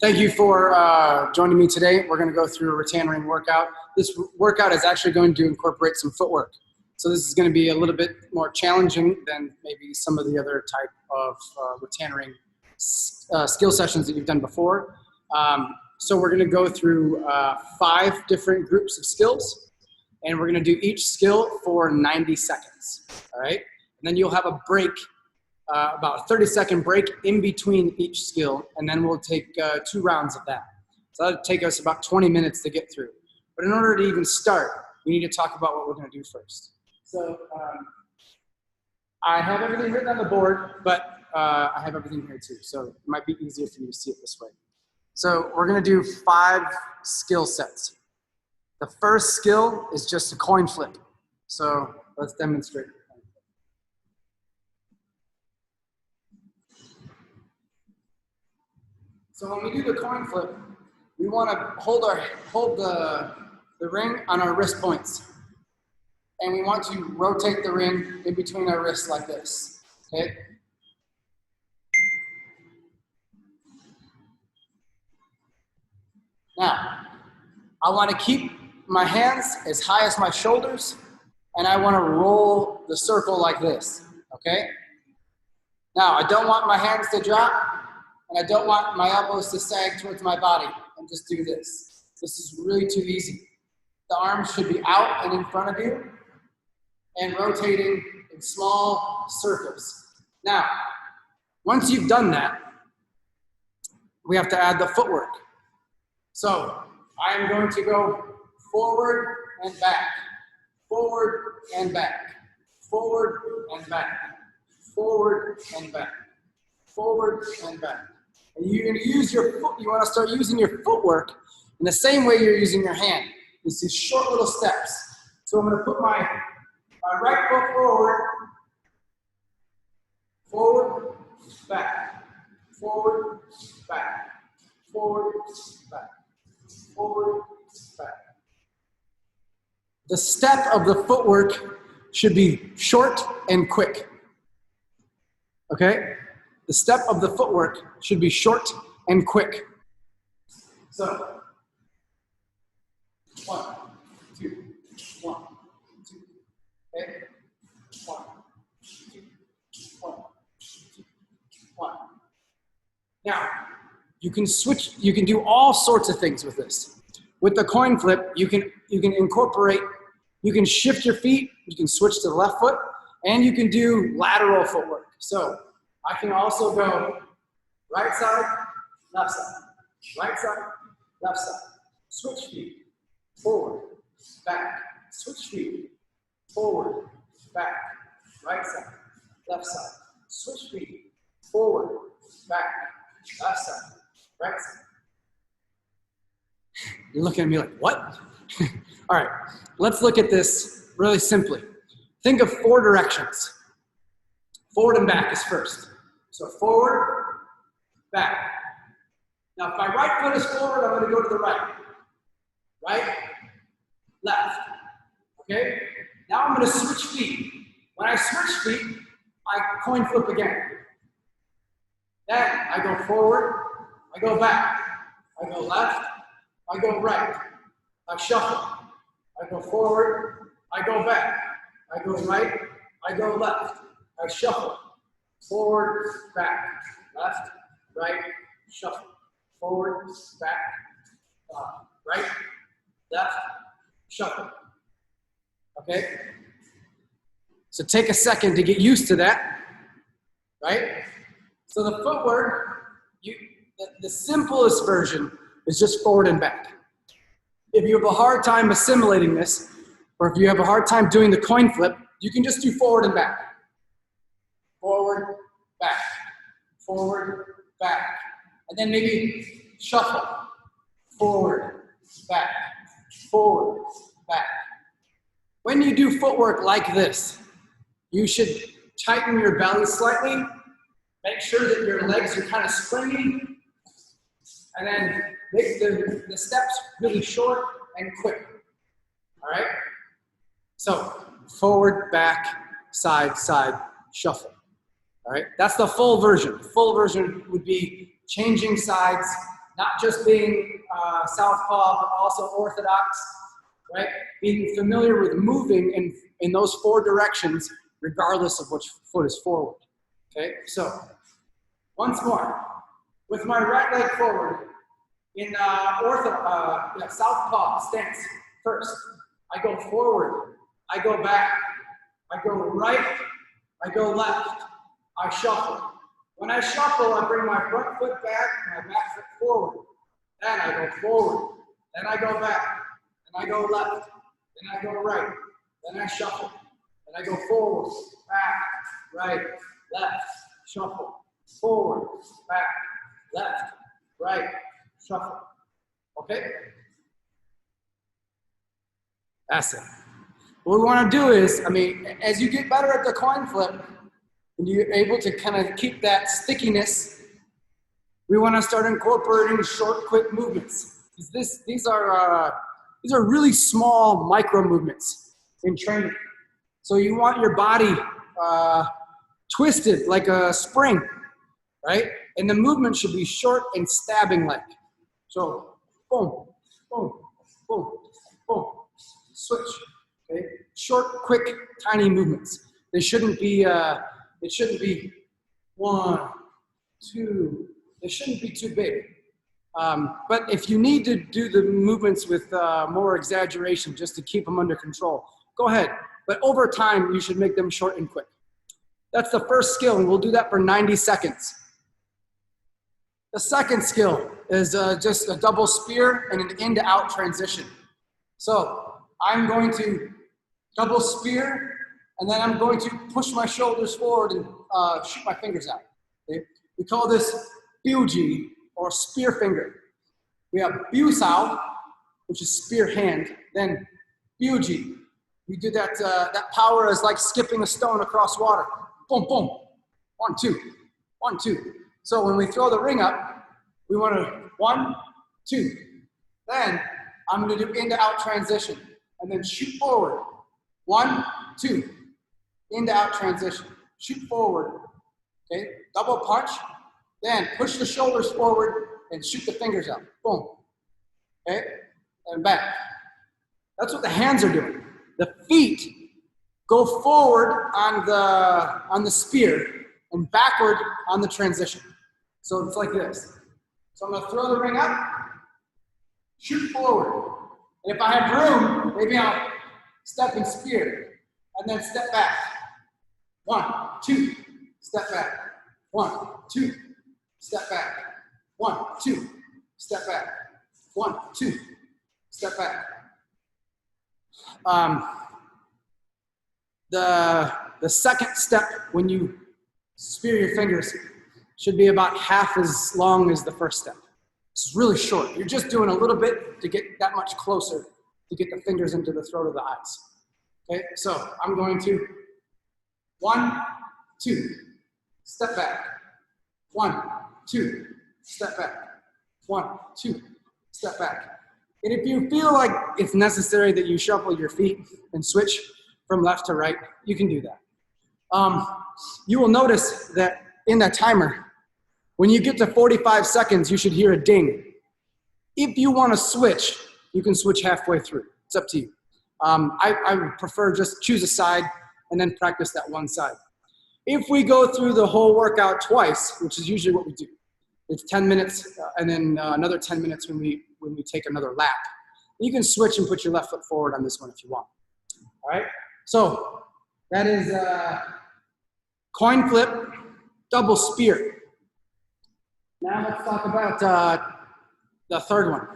Thank you for joining me today. We're going to go through a rattan ring workout. This workout is actually going to incorporate some footwork. So this is going to be a little bit more challenging than maybe some of the other type of rattan ring skill sessions that you've done before. So we're going to go through 5 different groups of skills, and we're going to do each skill for 90 seconds. All right, and then you'll have a break. About a 30-second break in between each skill, and then we'll take 2 rounds of that. So that'll take us about 20 minutes to get through. But in order to even start, we need to talk about what we're going to do first. So I have everything written on the board, but I have everything here too. So it might be easier for you to see it this way. So we're going to do 5 skill sets. The first skill is just a coin flip. So let's demonstrate. So when we do the coin flip, we want to hold the ring on our wrist points. And we want to rotate the ring in between our wrists like this, okay? Now, I want to keep my hands as high as my shoulders, and I want to roll the circle like this, okay? Now, I don't want my hands to drop, and I don't want my elbows to sag towards my body and just do this. This is really too easy. The arms should be out and in front of you and rotating in small circles. Now, once you've done that, we have to add the footwork. So I am going to go forward and back, forward and back, forward and back, forward and back, forward and back. And you're going to use your foot. You want to start using your footwork in the same way you're using your hand. This is short little steps. So I'm going to put my right foot forward, forward, back, forward, back, forward, back, forward, back. The step of the footwork should be short and quick. Okay? The step of the footwork should be short and quick. So, 1, 2, 1, 2, okay? 1, 2, 1, 2, 1. Now, you can switch, you can do all sorts of things with this. With the coin flip, you can incorporate, you can shift your feet, you can switch to the left foot, and you can do lateral footwork. So, I can also go right side, left side, right side, left side. Switch feet, forward, back. Switch feet, forward, back, right side, left side. Switch feet, forward, back, left side, right side. You're looking at me like, what? All right, let's look at this really simply. Think of 4 directions. Forward and back is first. So forward, back. Now if my right foot is forward, I'm going to go to the right. Right, left. Okay? Now I'm going to switch feet. When I switch feet, I coin flip again. Then I go forward, I go back. I go left, I go right. I shuffle. I go forward, I go back. I go right, I go left. I shuffle. Forward, back, left, right, shuffle. Forward, back, right, left, shuffle. Okay? So take a second to get used to that, right? So the footwork, the simplest version is just forward and back. If you have a hard time assimilating this, or if you have a hard time doing the coin flip, you can just do forward and back. Forward, back, forward, back. And then maybe shuffle. Forward, back, forward, back. When you do footwork like this, you should tighten your belly slightly. Make sure that your legs are kind of springy. And then make the steps really short and quick. All right? So forward, back, side, side, shuffle. All right, that's the full version. The full version would be changing sides not just being southpaw, but also orthodox, right? Being familiar with moving in those 4 directions, regardless of which foot is forward, okay? So, once more, with my right leg forward, in southpaw stance first, I go forward, I go back, I go right, I go left, I shuffle. When I shuffle, I bring my front foot back, my back foot forward. Then I go forward, then I go back, then I go left, then I go right, then I shuffle, then I go forward, back, right, left, shuffle, forward, back, left, right, shuffle. Okay? That's it. What we want to do is, as you get better at the coin flip, and you're able to kind of keep that stickiness, we want to start incorporating short, quick movements. These are really small micro movements in training. So you want your body twisted like a spring, right? And the movement should be short and stabbing like. So boom, boom, boom, boom, switch. Okay, short, quick, tiny movements. They shouldn't be. It shouldn't be 1, 2. They shouldn't be too big. But if you need to do the movements with more exaggeration just to keep them under control, go ahead. But over time, you should make them short and quick. That's the first skill, and we'll do that for 90 seconds. The second skill is just a double spear and an in to out transition. So I'm going to double spear, and then I'm going to push my shoulders forward and shoot my fingers out. Okay? We call this biuji, or spear finger. We have biusao, which is spear hand, then biuji. We do that, that power is like skipping a stone across water. Boom, boom, 1, 2, 1, 2. So when we throw the ring up, we want to 1, 2. Then I'm going to do in to out transition, and then shoot forward. 1, 2. In to out transition. Shoot forward. Okay, double punch. Then push the shoulders forward and shoot the fingers out. Boom. Okay, and back. That's what the hands are doing. The feet go forward on the spear and backward on the transition. So it's like this. So I'm going to throw the ring up, shoot forward. And if I have room, maybe I'll step and spear, and then step back. 1, 2, step back. 1, 2, step back. 1, 2, step back. 1, 2, step back. The second step when you spear your fingers should be about half as long as the first step. It's really short. You're just doing a little bit to get that much closer to get the fingers into the throat of the eyes. Okay, so I'm going to 1, 2, step back. 1, 2, step back. 1, 2, step back. And if you feel like it's necessary that you shuffle your feet and switch from left to right, you can do that. You will notice that in that timer, when you get to 45 seconds, you should hear a ding. If you want to switch, you can switch halfway through. It's up to you. I would prefer just choose a side and then practice that one side. If we go through the whole workout twice, which is usually what we do, it's 10 minutes and then another 10 minutes when we take another lap. You can switch and put your left foot forward on this one if you want. All right? So that is coin flip, double spear. Now let's talk about the third one.